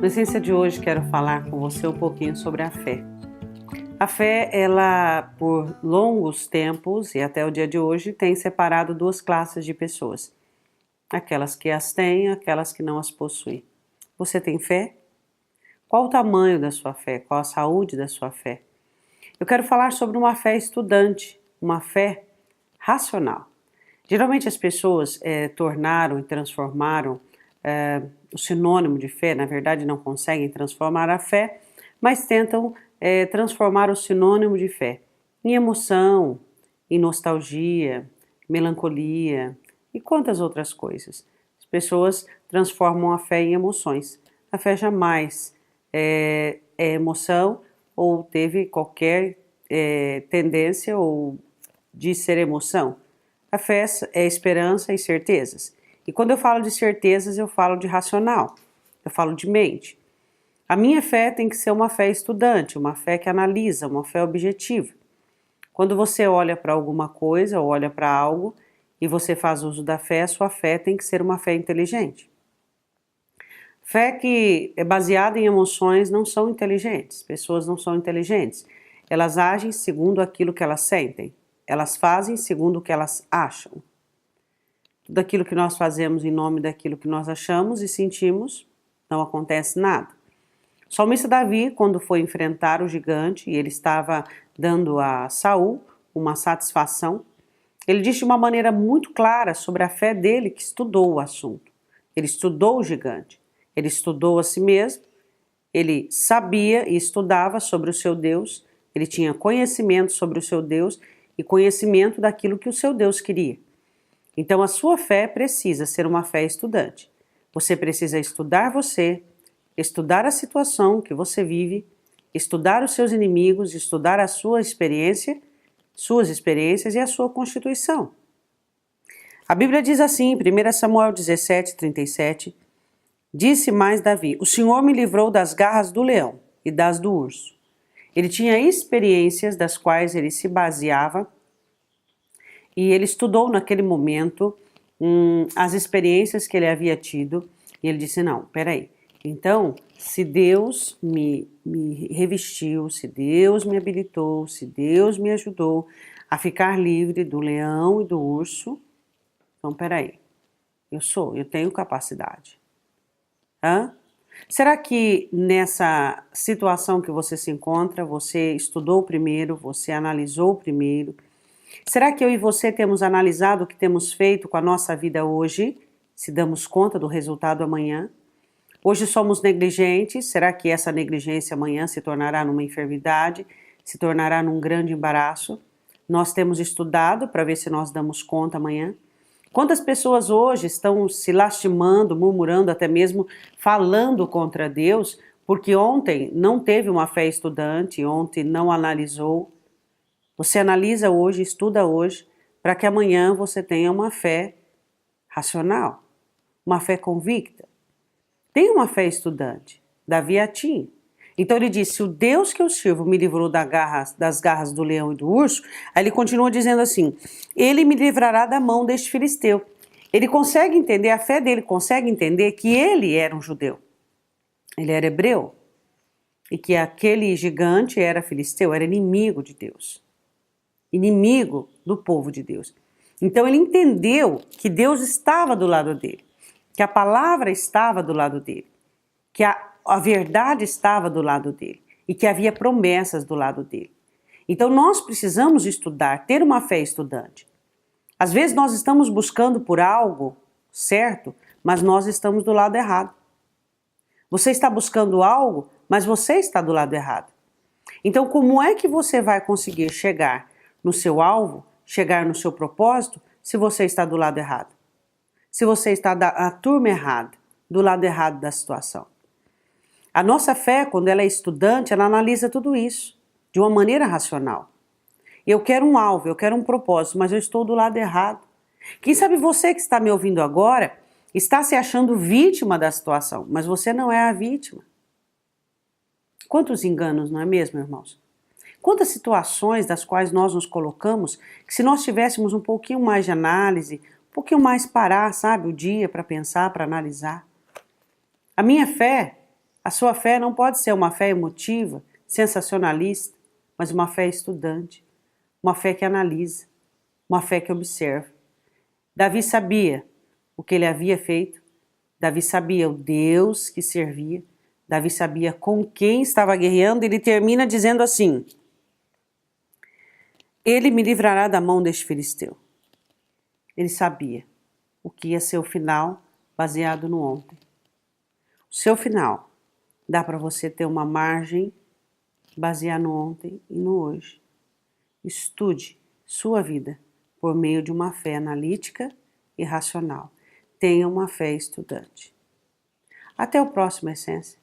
Na essência de hoje quero falar com você um pouquinho sobre a fé. A fé, ela por longos tempos e até o dia de hoje tem separado duas classes de pessoas. Aquelas que as têm, aquelas que não as possuem. Você tem fé? Qual o tamanho da sua fé? Qual a saúde da sua fé? Eu quero falar sobre uma fé estudante, uma fé racional. Geralmente as pessoas tornaram e transformaram o sinônimo de fé, na verdade não conseguem transformar a fé, mas tentam transformar o sinônimo de fé em emoção, em nostalgia, melancolia e quantas outras coisas. As pessoas transformam a fé em emoções. A fé jamais é emoção ou teve qualquer tendência ou de ser emoção. A fé é esperança e certezas. E quando eu falo de certezas, eu falo de racional, eu falo de mente. A minha fé tem que ser uma fé estudante, uma fé que analisa, uma fé objetiva. Quando você olha para alguma coisa ou olha para algo e você faz uso da fé, a sua fé tem que ser uma fé inteligente. Fé que é baseada em emoções não são inteligentes, pessoas não são inteligentes. Elas agem segundo aquilo que elas sentem, elas fazem segundo o que elas acham. Tudo aquilo que nós fazemos em nome daquilo que nós achamos e sentimos, não acontece nada. O salmista Davi, quando foi enfrentar o gigante e ele estava dando a Saul uma satisfação, ele disse de uma maneira muito clara sobre a fé dele que estudou o assunto. Ele estudou o gigante, ele estudou a si mesmo, ele sabia e estudava sobre o seu Deus, ele tinha conhecimento sobre o seu Deus e conhecimento daquilo que o seu Deus queria. Então a sua fé precisa ser uma fé estudante. Você precisa estudar você, estudar a situação que você vive, estudar os seus inimigos, estudar a sua experiência, suas experiências e a sua constituição. A Bíblia diz assim, em 1 Samuel 17:37, disse mais Davi: o Senhor me livrou das garras do leão e das do urso. Ele tinha experiências das quais ele se baseava e ele estudou naquele momento as experiências que ele havia tido e ele disse, não, peraí, então se Deus me revestiu, se Deus me habilitou, se Deus me ajudou a ficar livre do leão e do urso, então peraí, eu tenho capacidade. Hã? Será que nessa situação que você se encontra, você estudou primeiro, você analisou primeiro? Será que eu e você temos analisado o que temos feito com a nossa vida hoje? Se damos conta do resultado amanhã? Hoje somos negligentes, será que essa negligência amanhã se tornará numa enfermidade? Se tornará num grande embaraço? Nós temos estudado para ver se nós damos conta amanhã? Quantas pessoas hoje estão se lastimando, murmurando, até mesmo falando contra Deus, porque ontem não teve uma fé estudante, ontem não analisou? Você analisa hoje, estuda hoje, para que amanhã você tenha uma fé racional, uma fé convicta. Tenha uma fé estudante. Davi a tinha. Então ele disse, o Deus que eu sirvo me livrou das garras do leão e do urso. Aí ele continua dizendo assim, ele me livrará da mão deste filisteu. Ele consegue entender, a fé dele consegue entender que ele era um judeu. Ele era hebreu. E que aquele gigante era filisteu, era inimigo de Deus. Inimigo do povo de Deus. Então ele entendeu que Deus estava do lado dele, que a palavra estava do lado dele, que a verdade estava do lado dele e que havia promessas do lado dele. Então nós precisamos estudar, ter uma fé estudante. Às vezes nós estamos buscando por algo certo, mas nós estamos do lado errado. Você está buscando algo, mas você está do lado errado. Então como é que você vai conseguir chegar no seu alvo, chegar no seu propósito, se você está do lado errado? Se você está na turma errada, do lado errado da situação. A nossa fé, quando ela é estudante, ela analisa tudo isso de uma maneira racional. Eu quero um alvo, eu quero um propósito, mas eu estou do lado errado. Quem sabe você que está me ouvindo agora está se achando vítima da situação, mas você não é a vítima. Quantos enganos, não é mesmo, irmãos? Quantas situações das quais nós nos colocamos, que se nós tivéssemos um pouquinho mais de análise, um pouquinho mais parar, sabe, o dia para pensar, para analisar. A minha fé A sua fé não pode ser uma fé emotiva, sensacionalista, mas uma fé estudante, uma fé que analisa, uma fé que observa. Davi sabia o que ele havia feito, Davi sabia o Deus que servia, Davi sabia com quem estava guerreando, e ele termina dizendo assim: Ele me livrará da mão deste filisteu. Ele sabia o que ia ser o final baseado no ontem. O seu final dá para você ter uma margem baseada no ontem e no hoje. Estude sua vida por meio de uma fé analítica e racional. Tenha uma fé estudante. Até o próximo Essência.